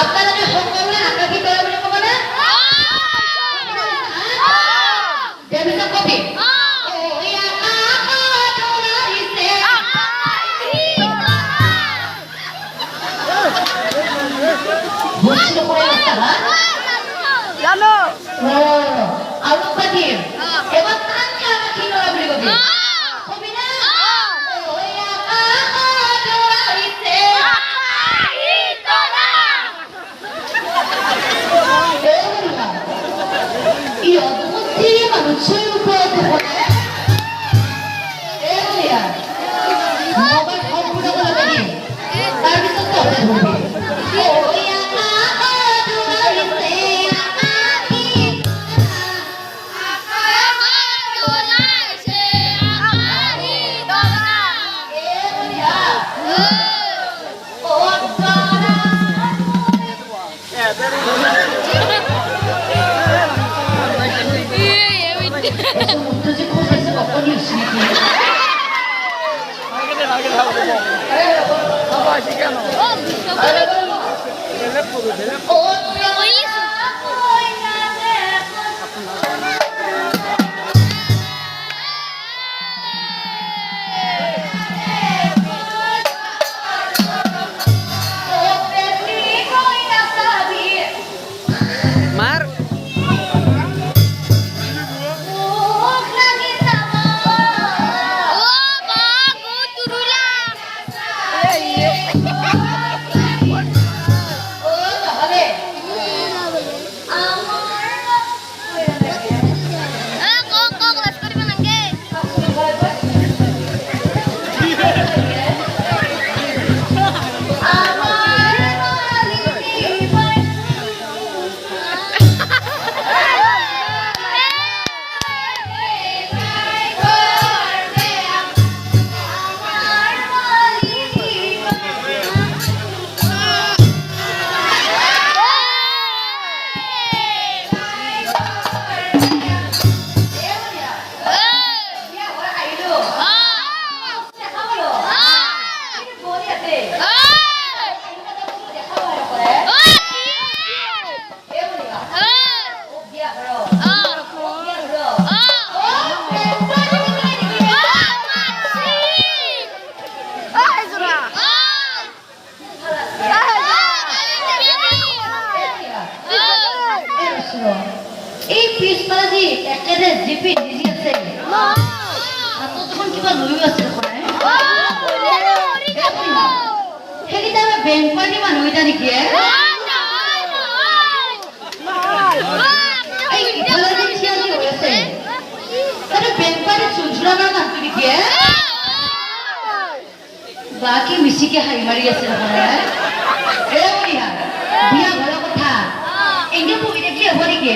আপোনালোকে সকলোৱে আকাশী তৰা বুলি ক'বনে? দেৱীক কবি ঘোষণা করে রাখা জানো ও আলু পাতি এবার কাকে আকাশী তরা বুলি কবি কবি না ওই আকাশ জড়াইছে আকাশী তরা ই অদ্ভুত মানুষের উপর মোবাইল ফোন করে বলে তার ভিতর তো ধরবে এই পিছফালে যি একেৰে জিপি দিজি আছে হাতত এখন কিবা লৈ আছে সেইকেইটা আমি বেংক পাৰ্টি মানুহকেইটা নেকি ইফালে যে থিয় দি হৈ আছে তাতে বেংক পাৰ্টি চুলচুলা মাৰা মানুহটো নেকি বাকী মিচিকে হাৰি মাৰি আছে বিয়া ঘৰৰ কথা এনেকে বহি থাকিলে হ'ব নেকি